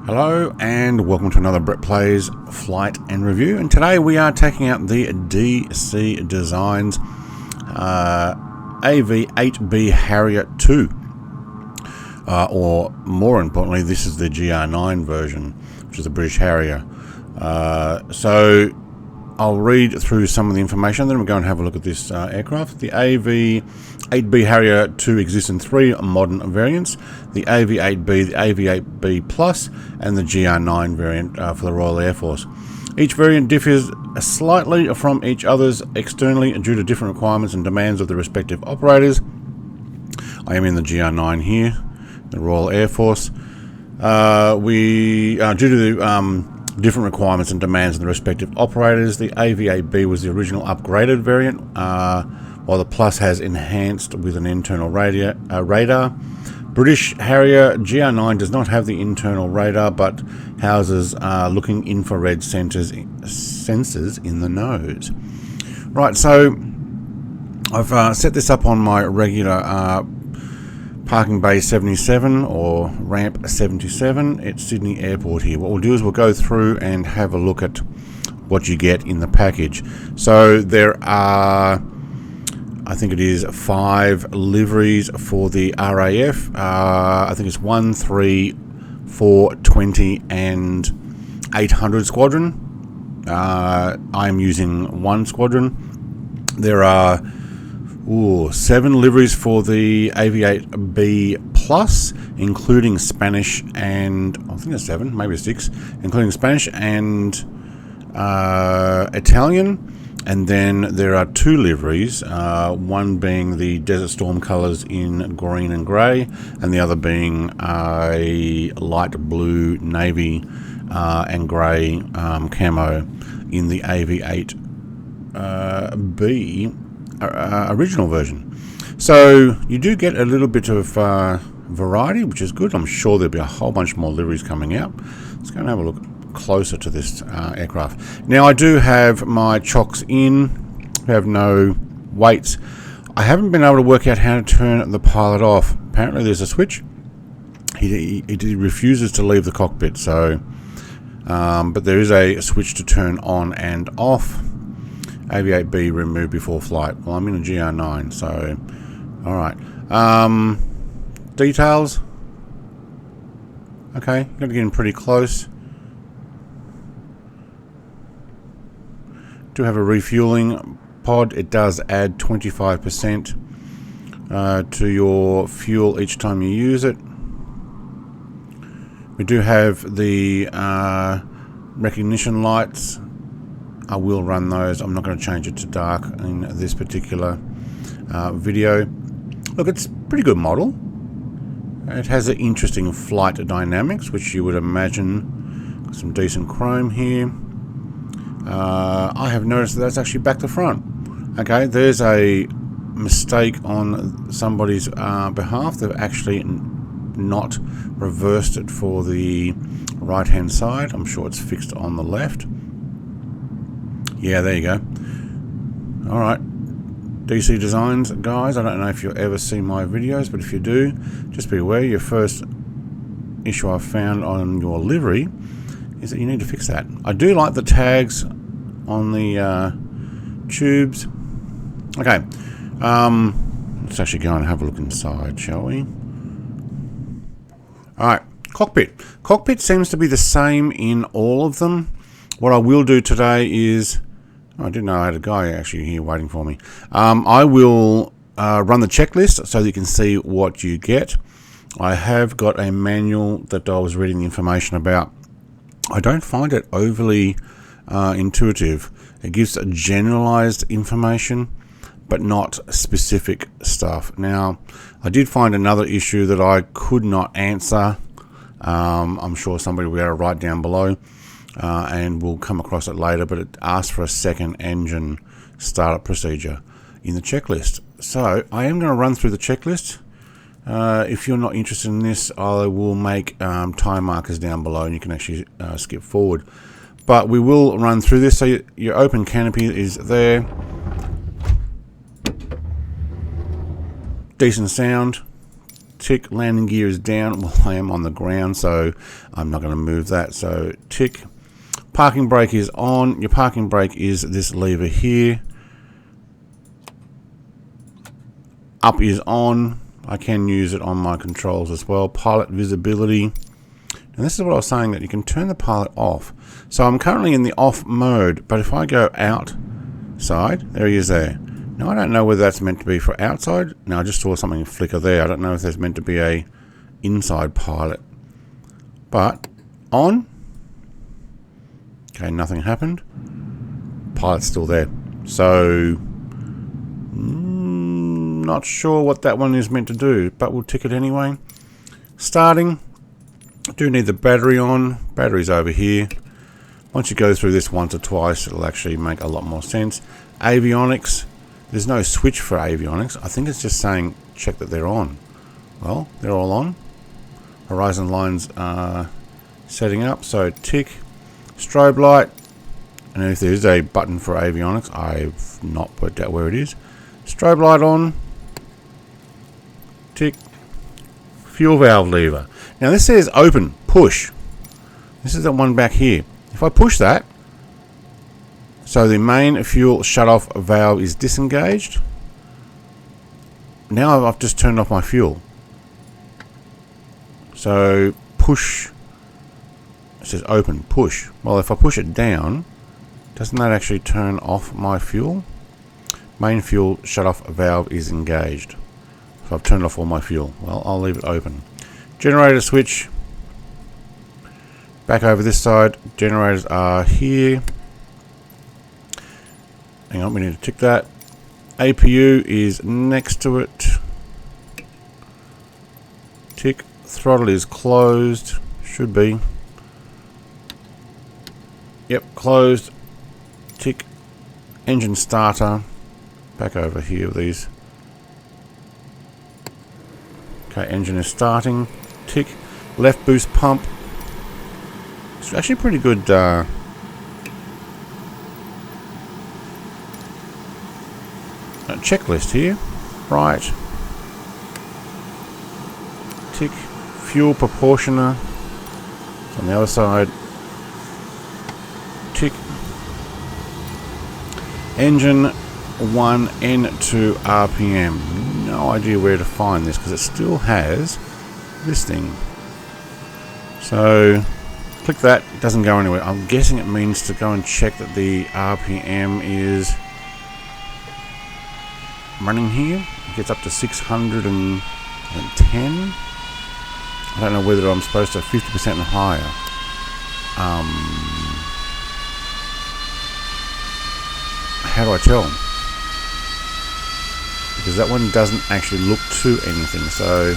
Hello and welcome to another Brett Plays Flight and Review, and today we are taking out the DC Designs AV8B Harrier 2, or more importantly this is the GR9 version, which is the British Harrier. So I'll read through some of the information, then we'll go and have a look at this aircraft. The AV8B Harrier 2 exists in three modern variants: the AV8B, the AV8B Plus, and the GR9 variant for the Royal Air Force. Each variant differs slightly from each other's externally due to different requirements and demands of the respective operators. I am in the GR9 here, the Royal Air Force. Due to the different requirements and demands of the respective operators, the AV8B was the original upgraded variant, while the Plus has enhanced with an internal radar. British Harrier GR9 does not have the internal radar, but houses looking infrared sensors in the nose. Right, so I've set this up on my regular Parking Bay 77 or Ramp 77 at Sydney Airport here. What we'll do is we'll go through and have a look at what you get in the package. So there are, I think it is 5 liveries for the RAF. I think it's 1, 3, 4, 20 and 800 squadron. I'm using 1 squadron. There are 7 liveries for the AV8B Plus, including Spanish and, I think it's 7, maybe 6, including Spanish and Italian. And then there are 2 liveries, one being the Desert Storm colours in green and grey, and the other being a light blue, navy and grey camo in the AV8B original version. So you do get a little bit of variety, which is good. I'm sure there'll be a whole bunch more liveries coming out. Let's go and have a look closer to this aircraft. Now I do have my chocks in, have no weights. I haven't been able to work out how to turn the pilot off. Apparently there's a switch. He refuses to leave the cockpit, so but there is a switch to turn on and off. AV8B removed before flight. Well, I'm in a GR9, so alright. Details. Okay, got to get in pretty close. Do have a refueling pod. It does add 25% to your fuel each time you use it. We do have the recognition lights. I will run those. I'm not going to change it to dark in this particular video. Look, it's a pretty good model. It has an interesting flight dynamics, which you would imagine. Got some decent chrome here. I have noticed that that's actually back to front. Okay, there's a mistake on somebody's behalf. They've actually not reversed it for the right hand side. I'm sure it's fixed on the left. Yeah, there you go. Alright, DC Designs guys, I don't know if you'll ever see my videos, but if you do, just be aware your first issue I've found on your livery is that you need to fix that. I do like the tags on the tubes. Okay, let's actually go and have a look inside, shall we? Alright, cockpit. Cockpit seems to be the same in all of them. What I will do today is, I didn't know I had a guy actually here waiting for me. I will run the checklist so that you can see what you get. I have got a manual that I was reading the information about. I don't find it overly intuitive. It gives generalized information, but not specific stuff. Now, I did find another issue that I could not answer. I'm sure somebody will be able to write down below. And we'll come across it later, but it asks for a second engine startup procedure in the checklist. So I am going to run through the checklist. If you're not interested in this, I will make time markers down below and you can actually skip forward. But we will run through this. So your open canopy is there. Decent sound. Tick. Landing gear is down. Well, I am on the ground, so I'm not going to move that. So tick. Parking brake is on. Your parking brake is this lever here. Up is on. I can use it on my controls as well. Pilot visibility. And this is what I was saying, that you can turn the pilot off. So I'm currently in the off mode, but if I go outside, there he is there. Now I don't know whether that's meant to be for outside. Now I just saw something flicker there. I don't know if there's meant to be a inside pilot. But on. Okay, nothing happened. Pilot's still there. So not sure what that one is meant to do, but we'll tick it anyway. Starting. I do need the battery on. Battery's over here. Once you go through this once or twice, it'll actually make a lot more sense. Avionics. There's no switch for avionics. I think it's just saying check that they're on. Well, they're all on. Horizon lines are setting up. So tick. Strobe light. And if there's a button for avionics, I've not worked out where it is. Strobe light on. Tick. Fuel valve lever. Now this says open, push. This is the one back here. If I push that, so the main fuel shutoff valve is disengaged. Now I've just turned off my fuel. So push, it says open, push. Well, if I push it down, doesn't that actually turn off my fuel? Main fuel shutoff valve is engaged. So I've turned off all my fuel. Well, I'll leave it open. Generator switch. Back over this side. Generators are here. Hang on, we need to tick that. APU is next to it. Tick. Throttle is closed. Should be. Yep, closed. Tick. Engine starter. Back over here with these. Okay, engine is starting. Tick. Left boost pump. It's actually pretty good. Checklist here. Right. Tick. Fuel proportioner. It's on the other side. Tick. Engine 1 N2 RPM. No idea where to find this because it still has this thing. So click that, it doesn't go anywhere. I'm guessing it means to go and check that the RPM is running here. It gets up to 610. I don't know whether I'm supposed to 50% and higher. How do I tell? Because that one doesn't actually look to anything. So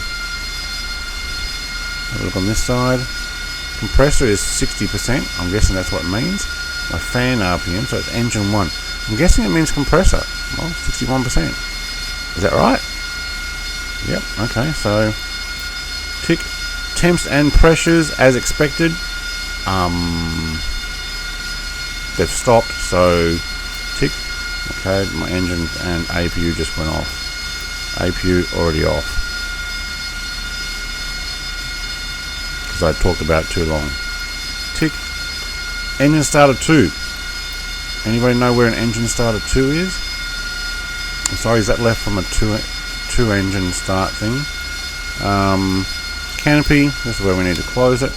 have a look on this side. Compressor is 60%. I'm guessing that's what it means. My fan RPM, so it's engine 1. I'm guessing it means compressor. Well, 61%. Is that right? Yep. Okay. So tick. Temps and pressures as expected. They've stopped. So tick. Okay. My engine and APU just went off. APU already off. Because I talked about it too long. Tick. Engine starter 2. Anybody know where an engine starter 2 is? I'm sorry, is that left from a two engine start thing? Canopy, this is where we need to close it.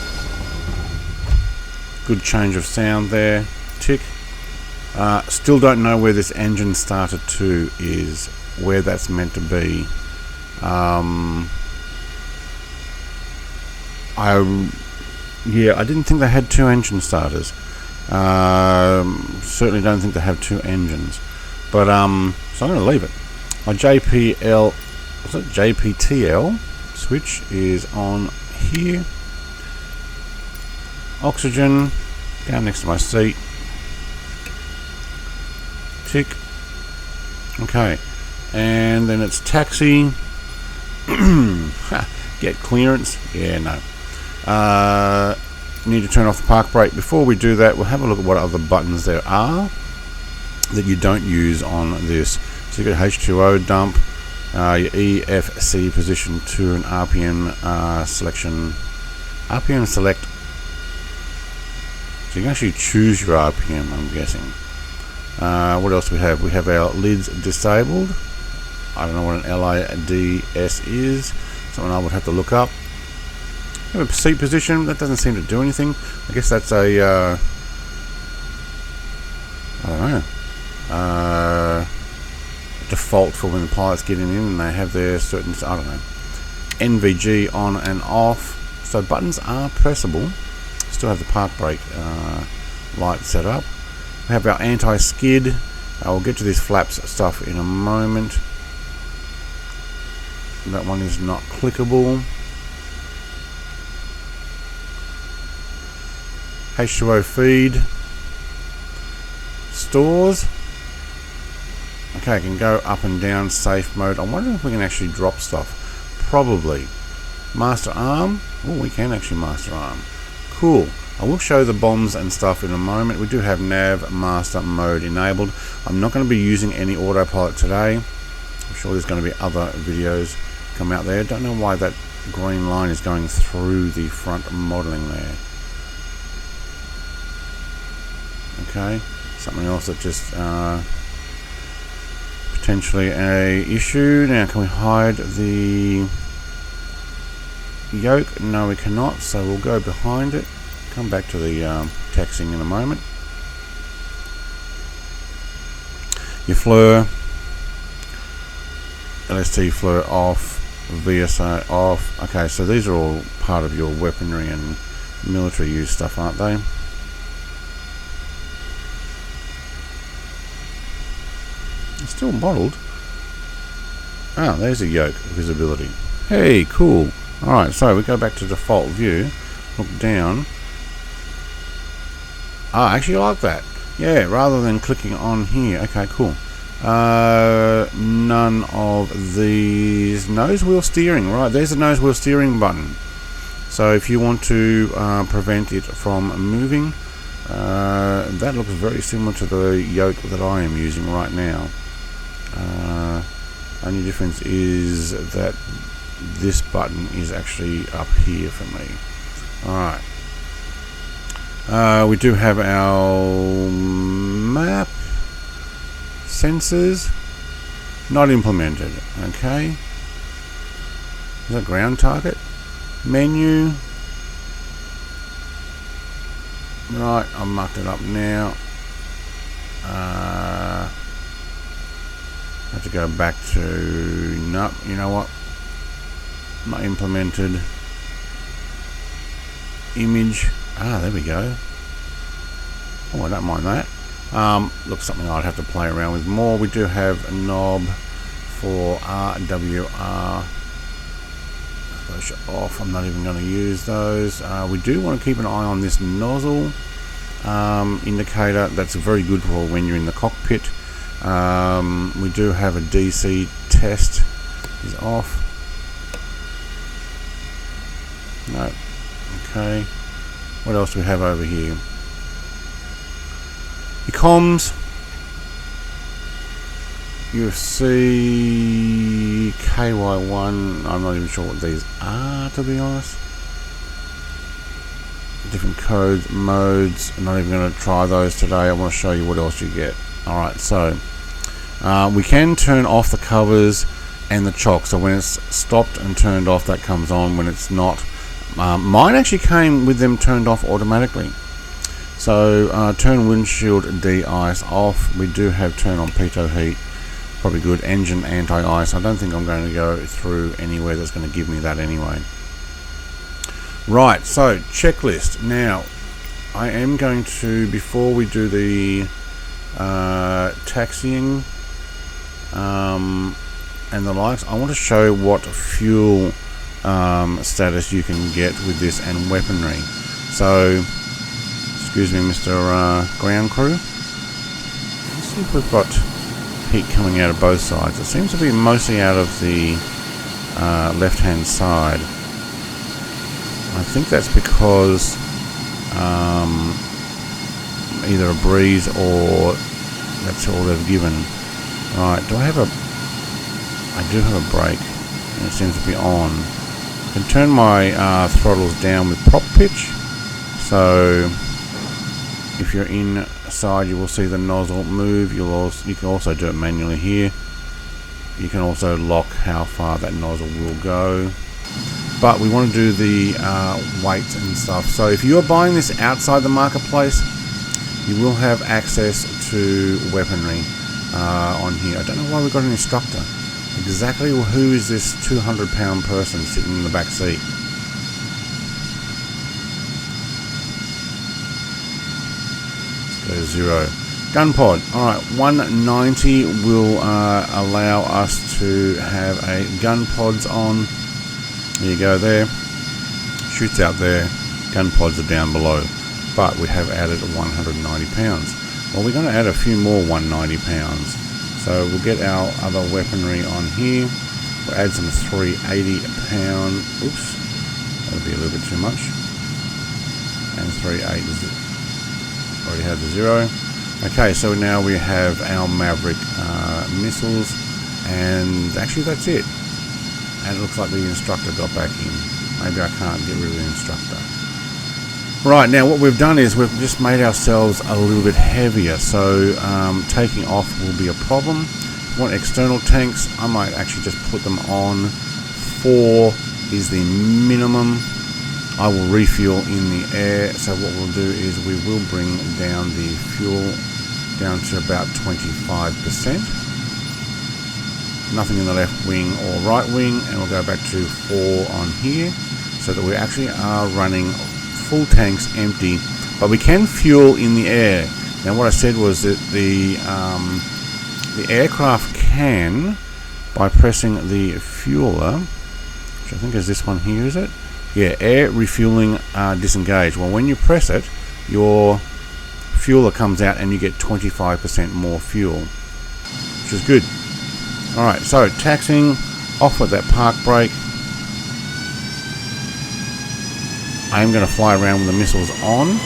Good change of sound there. Tick. Still don't know where this engine starter 2 is, where that's meant to be. I didn't think they had 2 engine starters. Certainly don't think they have 2 engines. But so I'm going to leave it. My JPTL switch is on here. Oxygen down next to my seat. Tick. Okay, and then it's taxi. Get clearance. Yeah, no. Need to turn off the park brake. Before we do that, we'll have a look at what other buttons there are that you don't use on this. So you've got H2O dump, your EFC position to an RPM selection. RPM select. So you can actually choose your RPM, I'm guessing. What else do we have? We have our lids disabled. I don't know what an LIDS is. Something I would have to look up. We have a seat position. That doesn't seem to do anything. I guess that's a I don't know. Default for when the pilot's getting in and they have their certain, I don't know, NVG on and off. So buttons are pressable. Still have the park brake light set up. We have our anti-skid. I'll get to this flaps stuff in a moment. That one is not clickable. H2O feed. Stores. Okay, I can go up and down safe mode. I'm wondering if we can actually drop stuff. Probably. Master arm. Oh, we can actually master arm. Cool. I will show the bombs and stuff in a moment. We do have nav master mode enabled. I'm not going to be using any autopilot today. I'm sure there's going to be other videos come out there. Don't know why that green line is going through the front modeling there. Okay. Something else that just potentially a issue. Now, can we hide the yoke? No, we cannot, so we'll go behind it. Come back to the texting in a moment. Your FLIR, LST FLIR off, VSA off. Okay, so these are all part of your weaponry and military use stuff, aren't they? It's still modeled. Ah, there's a yoke visibility. Hey, cool. Alright, so we go back to default view, look down. Ah, I actually like that. Yeah, rather than clicking on here. Okay, cool. None of these. Nose wheel steering. Right, there's the nose wheel steering button. So if you want to prevent it from moving, that looks very similar to the yoke that I am using right now. Only difference is that this button is actually up here for me. Alright. We do have our map sensors not implemented. Okay. Is that ground target? Menu. Right, I've marked it up now. I have to go back to, no, you know what? Not implemented. Image. Ah, there we go. Oh, I don't mind that. Looks something I'd have to play around with more. We do have a knob for RWR. Those are off. I'm not even going to use those. We do want to keep an eye on this nozzle indicator. That's very good for when you're in the cockpit. We do have a DC test. Is off. No. Okay. What else do we have over here? Your comms. UFC KY1. I'm not even sure what these are, to be honest. Different codes, modes. I'm not even going to try those today. I want to show you what else you get. Alright, so we can turn off the covers and the chock. So when it's stopped and turned off, that comes on. When it's not, mine actually came with them turned off automatically. So turn windshield de-ice off. We do have turn on pitot heat. Probably good. Engine anti-ice. I don't think I'm going to go through anywhere that's going to give me that anyway. Right, so checklist. Now, I am going to, before we do the taxiing and the likes, I want to show what fuel status you can get with this and weaponry. So, excuse me, Mr. Ground Crew. Let's see if we've got heat coming out of both sides. It seems to be mostly out of the left-hand side. I think that's because either a breeze or that's all they've given. Right, do I have a... I do have a brake, and it seems to be on. I can turn my throttles down with prop pitch, so if you're inside you will see the nozzle move. You can also do it manually here. You can also lock how far that nozzle will go, but we want to do the weights and stuff. So if you're buying this outside the marketplace, you will have access to weaponry on here. I don't know why we've got an instructor. Exactly who is this 200-pound person sitting in the back seat? Let's go to 0. Gun pod. Alright, 190 will allow us to have a gun pods on. There you go there. Shoots out there. Gun pods are down below. But we have added 190 pounds. Well, we're going to add a few more 190 pounds. So we'll get our other weaponry on here. We'll add some 380 pound. Oops. That'll be a little bit too much. And 380 already had the 0. Okay, so now we have our Maverick missiles. And actually that's it. And it looks like the instructor got back in. Maybe I can't get rid of the instructor. Right, now what we've done is we've just made ourselves a little bit heavier, so taking off will be a problem. If you want external tanks, I might actually just put them on. 4 is the minimum. I will refuel in the air, so what we'll do is we will bring down the fuel down to about 25%. Nothing in the left wing or right wing, and we'll go back to 4 on here, so that we actually are running full tanks empty, but we can fuel in the air. Now what I said was that the aircraft can, by pressing the fueler, which I think is this one here, is it? Yeah, air refueling disengage. Well, when you press it, your fueler comes out and you get 25% more fuel, which is good. Alright, so taxiing, off with that park brake. I am going to fly around with the missiles on.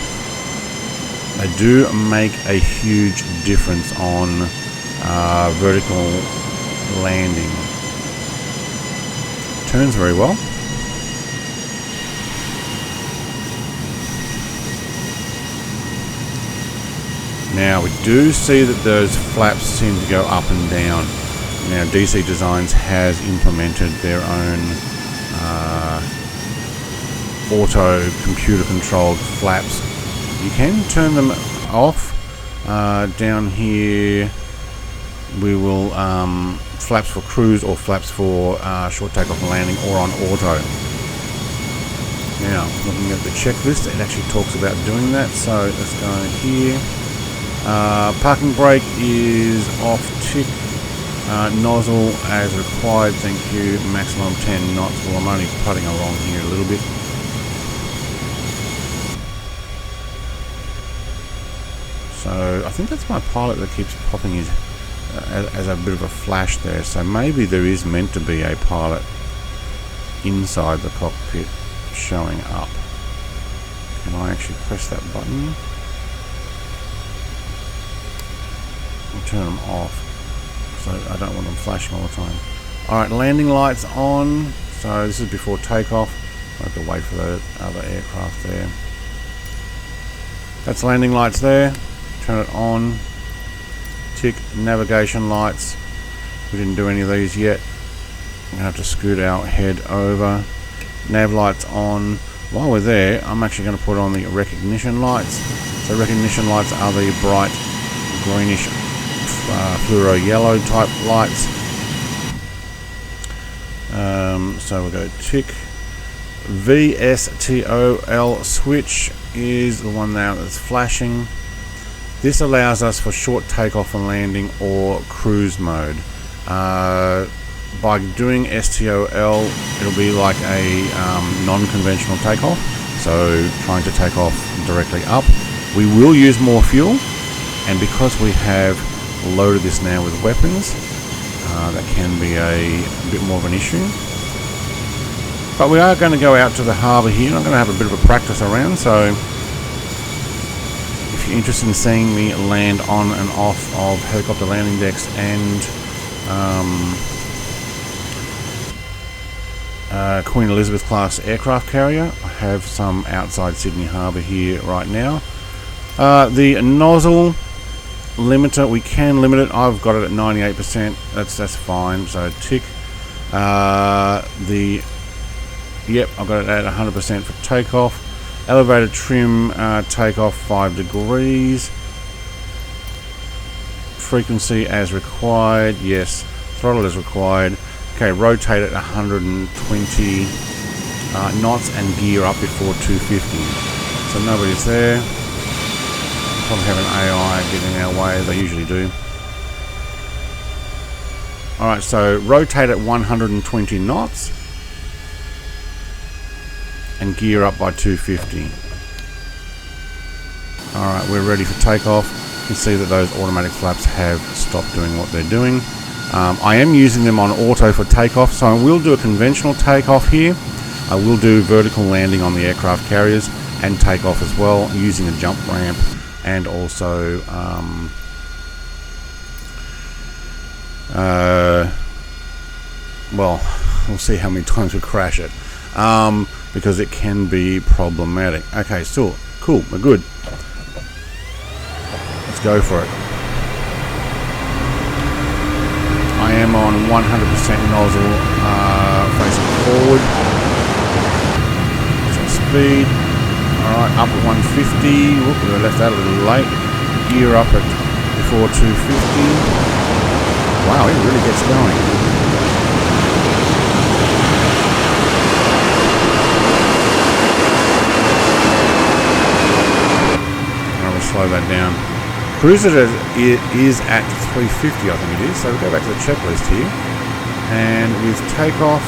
They do make a huge difference on vertical landing. Turns very well. Now we do see that those flaps seem to go up and down. Now DC Designs has implemented their own auto computer controlled flaps. You can turn them off. Down here we will flaps for cruise or flaps for short takeoff and landing, or on auto. Now looking at the checklist, it actually talks about doing that, so let's go here. Parking brake is off tick. Nozzle as required, thank you. Maximum 10 knots. Well, I'm only putting along here a little bit. So I think that's my pilot that keeps popping his as a bit of a flash there. So maybe there is meant to be a pilot inside the cockpit showing up. Can I actually press that button? I'll turn them off, so I don't want them flashing all the time. Alright, landing lights on. So this is before takeoff. I have to wait for the other aircraft there. That's landing lights there. Turn it on. Tick. Navigation lights. We didn't do any of these yet. I'm going to have to scoot our head over. Nav lights on. While we're there, I'm actually going to put on the recognition lights. So recognition lights are the bright greenish fluoro yellow type lights. So we'll go tick. VSTOL switch is the one now that's flashing. This allows us for short takeoff and landing or cruise mode. By doing STOL, it'll be like a non-conventional takeoff, so trying to take off directly up. We will use more fuel, and because we have loaded this now with weapons, that can be a bit more of an issue. But we are going to go out to the harbour here, and I'm going to have a bit of a practice around, so if you're interested in seeing me land on and off of helicopter landing decks and Queen Elizabeth class aircraft carrier. I have some outside Sydney Harbour here right now. The nozzle limiter, we can limit it. I've got it at 98%. That's fine. So tick. Yep, I've got it at 100% for takeoff. Elevator trim, takeoff 5 degrees. Frequency as required. Yes. Throttle as required. Okay, rotate at 120 knots and gear up before 250. So nobody's there. Probably have an AI getting in our way. They usually do. Alright, so rotate at 120 knots and gear up by 250. Alright, we're ready for takeoff. You can see that those automatic flaps have stopped doing what they're doing. I am using them on auto for takeoff, so I will do a conventional takeoff here. I will do vertical landing on the aircraft carriers and takeoff as well, using a jump ramp, and also well, we'll see how many times we crash it, because it can be problematic. Okay, so cool, we're good. Let's go for it. I am on 100% nozzle facing forward. So speed. Alright, up at 150. Whoop, I left that a little late. Gear up at before 250. Wow, it really gets going. I will slow that down. Cruise it is at 350, I think it is. So we'll go back to the checklist here. And with takeoff,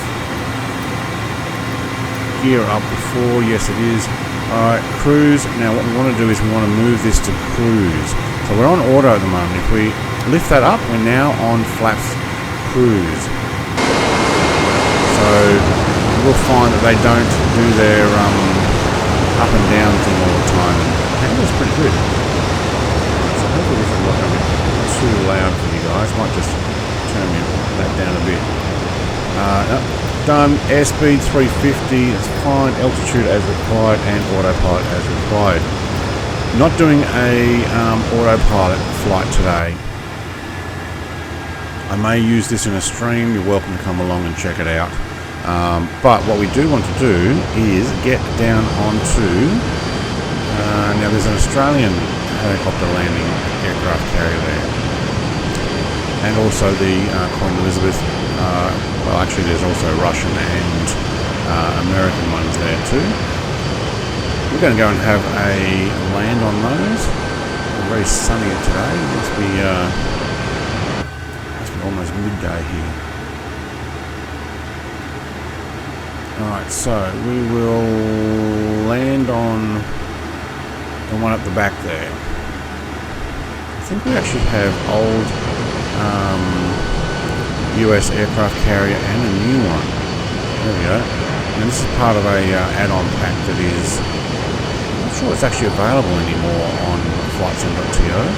gear up before, yes it is. Alright, cruise. Now what we want to do is we want to move this to cruise. So we're on auto at the moment. If we lift that up, we're now on flaps cruise. So we'll find that they don't do their up and down thing all the time. And that's pretty good. Hopefully this is not going to be too loud for you guys. Might just turn that down a bit. Done. Airspeed 350. It's fine. Altitude as required and autopilot as required. Not doing a autopilot flight today. I may use this in a stream. You're welcome to come along and check it out. But what we do want to do is get down onto. Now there's an Australian helicopter landing aircraft carrier there, and also the Queen Elizabeth. Well, actually, there's also Russian and American ones there too. We're going to go and have a land on those. It's very sunny today. It must be almost midday here. All right, so we will land on the one at the back there. I think we actually have old US aircraft carrier and a new one. There we go. And this is part of a add-on pack that is, I'm not sure it's actually available anymore on flightsim.to. I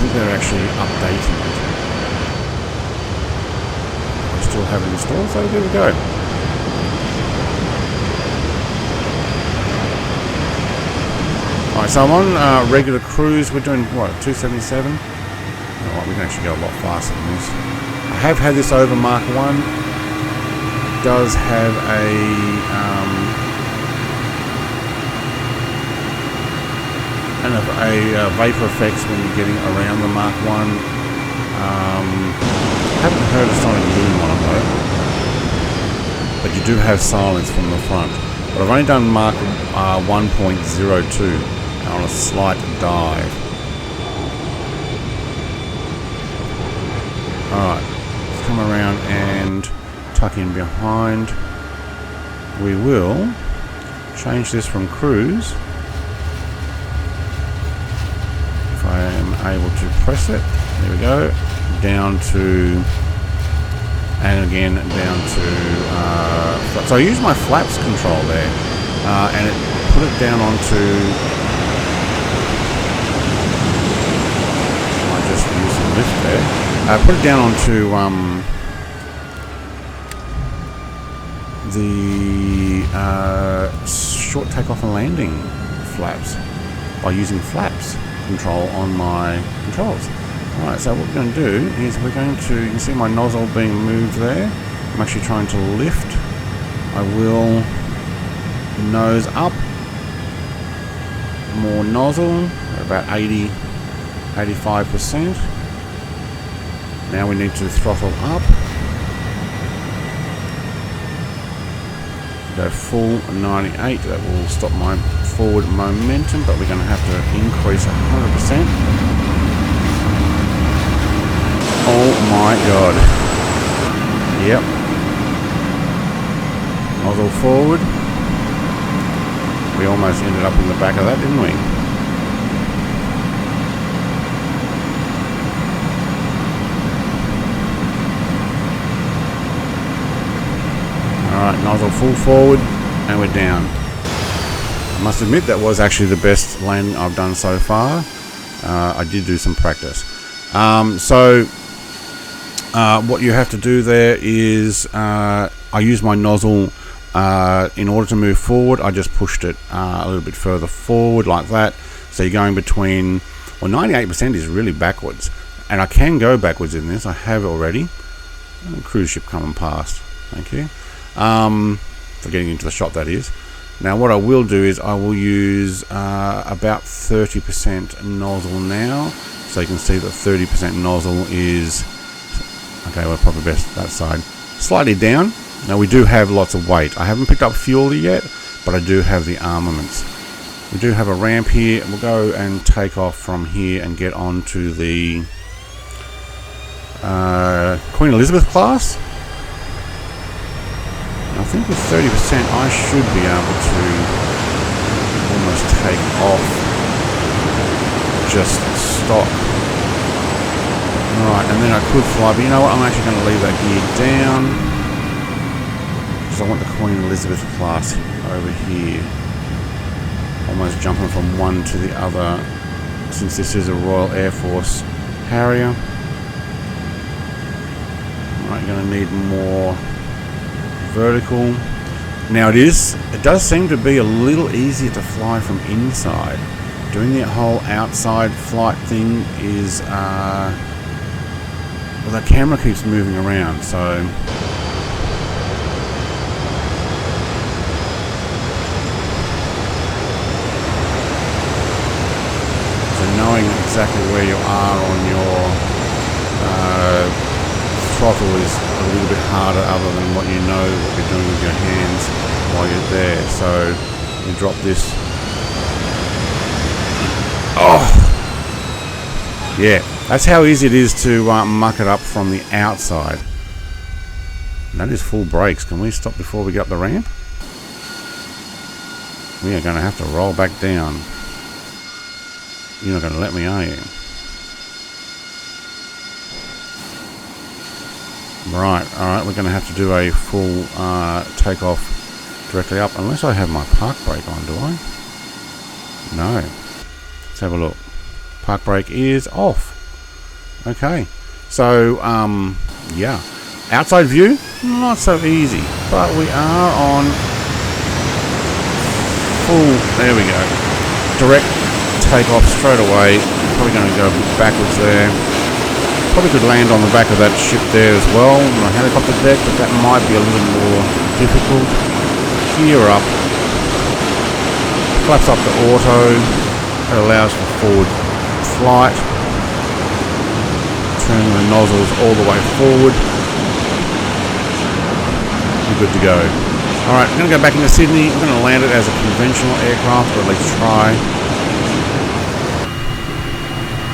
think they're actually updating it. I still have it installed, so there we go. Alright, so I'm on regular cruise. We're doing, what, 277? Alright, we can actually go a lot faster than this. I have had this over Mark 1. It does have a vapor effects when you're getting around the Mark 1. I haven't heard a sonic boom on it though. But you do have silence from the front. But I've only done Mark 1.02 on a slight dive. Alright, let's come around and tuck in behind. We will change this from cruise. If I am able to press it, there we go, down to, and again down to, so I use my flaps control there, and it put it down onto, I just use some lift there. Put it down onto the short takeoff and landing flaps by using flaps control on my controls. Alright, so what we're going to do is we're going to, you can see my nozzle being moved there. I'm actually trying to lift. I will nose up, more nozzle, about 85%. Now we need to throttle up. Go full 98, that will stop my forward momentum, but we're going to have to increase 100%. Oh my god. Yep. Nozzle forward. We almost ended up in the back of that, didn't we? Alright, nozzle full forward, and we're down. I must admit that was actually the best landing I've done so far. I did do some practice. What you have to do there is, I use my nozzle in order to move forward. I just pushed it a little bit further forward like that. So you're going between, well, 98% is really backwards. And I can go backwards in this, I have already. Cruise ship coming past, thank you. For getting into the shot, that is. Now what I will do is I will use about 30% nozzle now, so you can see that 30% nozzle is, okay, we're probably best that side, slightly down. Now we do have lots of weight. I haven't picked up fuel yet, but I do have the armaments. We do have a ramp here, and we'll go and take off from here and get onto the Queen Elizabeth class. I think with 30% I should be able to almost take off, just stop. Alright, and then I could fly, but you know what, I'm actually going to leave that gear down, because I want the Queen Elizabeth class over here. Almost jumping from one to the other, since this is a Royal Air Force Harrier. Alright, you're going to need more vertical. Now it does seem to be a little easier to fly from inside. Doing the whole outside flight thing is well, the camera keeps moving around, so knowing exactly where you are on your throttle is a little bit harder, other than what you know what you're doing with your hands while you're there. So you drop this. Oh yeah, that's how easy it is to muck it up from the outside. And that is full brakes. Can we stop before we get up the ramp? We are going to have to roll back down. You're not going to let me, are you? Right, alright, we're going to have to do a full takeoff directly up, unless I have my park brake on, do I? No. Let's have a look. Park brake is off. Okay, so, yeah. Outside view, not so easy, but we are on full, there we go. Direct takeoff straight away. Probably going to go backwards there. Probably could land on the back of that ship there as well, on a helicopter deck, but that might be a little more difficult. Gear up. Flaps up to auto. That allows for forward flight. Turning the nozzles all the way forward. We're good to go. Alright, we're going to go back into Sydney. We're going to land it as a conventional aircraft, or at least try.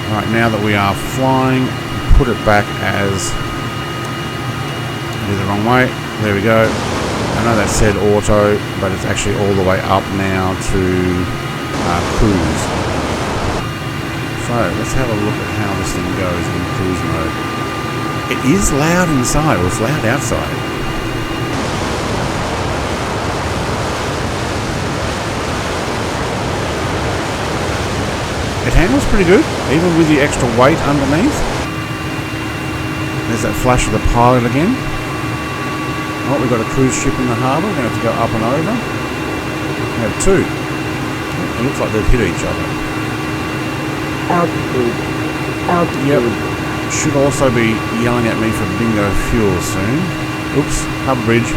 Alright, now that we are flying, put it back as, I did the wrong way, there we go. I know that said auto, but it's actually all the way up now to cruise. So let's have a look at how this thing goes in cruise mode. It is loud inside, or it's loud outside. It handles pretty good, even with the extra weight underneath. There's that flash of the pilot again. Oh, we've got a cruise ship in the harbour. We're going to have to go up and over. We have two. It looks like they've hit each other. Altitude. Altitude. Yep. Should also be yelling at me for bingo fuel soon. Oops, harbour bridge.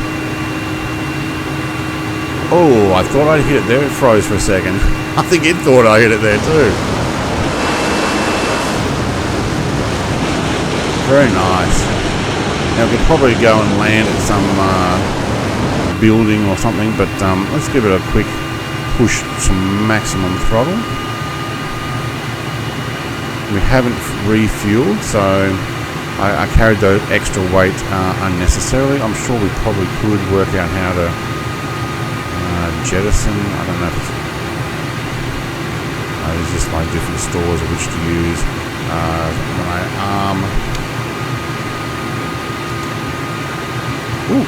Oh, I thought I'd hit it there. It froze for a second. I think it thought I hit it there too. Very nice. Now we could probably go and land at some building or something, but let's give it a quick push to maximum throttle. We haven't refueled, so I carried the extra weight unnecessarily. I'm sure we probably could work out how to jettison. I don't know if it's... there's just like different stores of which to use. My arm... Ooh.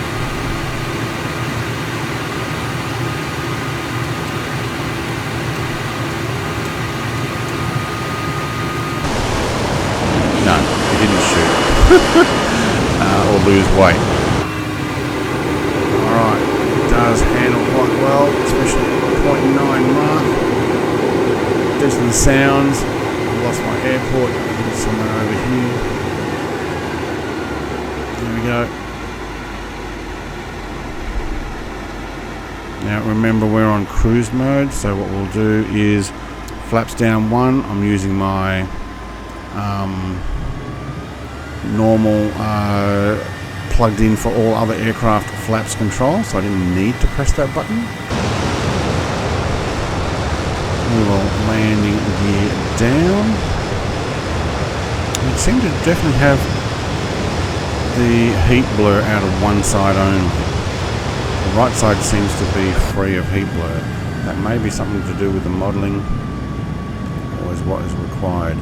No, it didn't shoot. Or lose weight. Alright, it does handle quite well, especially at the 0.9 mark. Decent sounds. I lost my airport. I think it's somewhere over here. There we go. Now remember, we're on cruise mode, so what we'll do is flaps down 1. I'm using my normal plugged in for all other aircraft flaps control, so I didn't need to press that button. We will landing gear down. It seemed to definitely have the heat blur out of one side only. The right side seems to be free of heat blur. That may be something to do with the modelling, or is what is required.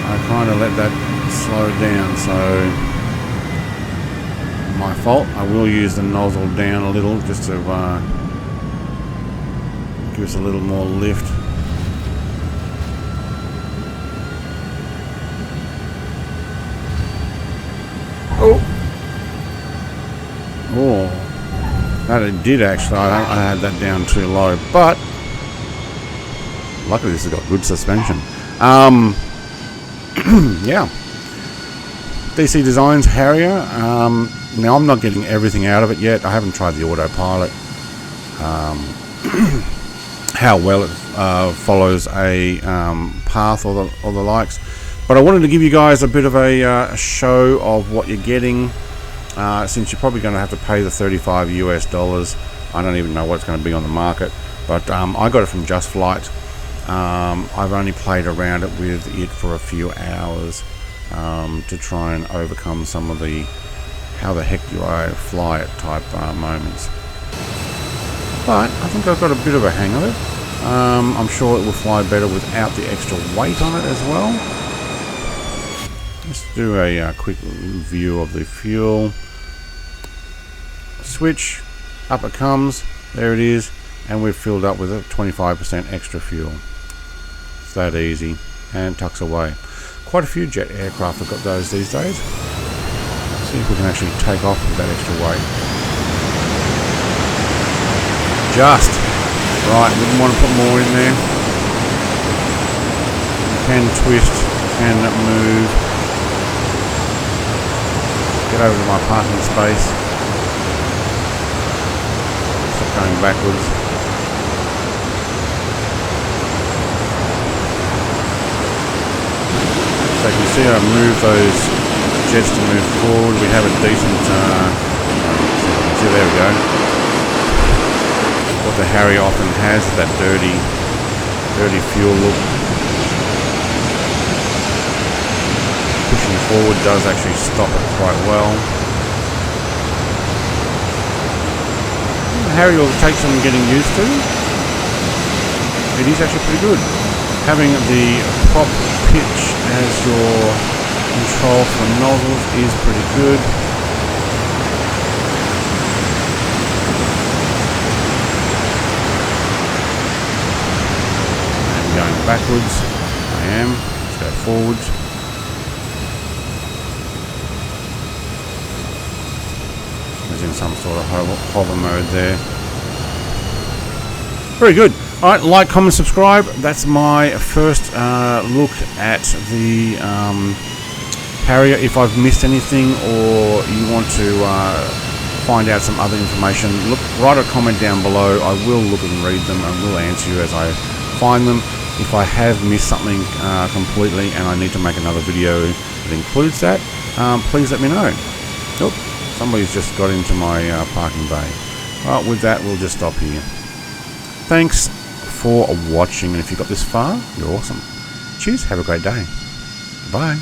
I kind of let that slow down, so my fault. I will use the nozzle down a little just to give us a little more lift. Oh, that it did actually. I had that down too low, but luckily this has got good suspension. Yeah. DC Designs Harrier. Now I'm not getting everything out of it yet. I haven't tried the autopilot. How well it follows a path or the likes, but I wanted to give you guys a bit of a show of what you're getting, since you're probably going to have to pay the $35 US. I don't even know what it's going to be on the market, but I got it from Just Flight. I've only played around it with it for a few hours to try and overcome some of the how the heck do I fly it type moments. But I think I've got a bit of a hang of it. I'm sure it will fly better without the extra weight on it as well. Let's do a quick view of the fuel. Switch, up it comes, there it is, and we've filled up with a 25% extra fuel. It's that easy, and tucks away. Quite a few jet aircraft have got those these days. Let's see if we can actually take off with that extra weight. Just right, wouldn't want to put more in there. Can twist, can move. Get over to my parking space. Stop going backwards. So you can see I move those jets to move forward. We have a decent, see there we go. What the Harrier often has is that dirty fuel look. Pushing forward does actually stop it quite well. The Harrier will take some getting used to. It is actually pretty good. Having the prop pitch as your control for nozzles is pretty good. backwards? I am. Let's go forwards. It's in some sort of hover mode there. Very good. Alright, like, comment, subscribe. That's my first look at the Harrier. If I've missed anything or you want to find out some other information, write a comment down below. I will look and read them and will answer you as I find them. If I have missed something completely and I need to make another video that includes that, please let me know. Oh, somebody's just got into my parking bay. Alright, with that, we'll just stop here. Thanks for watching, and if you got this far, you're awesome. Cheers, have a great day. Bye.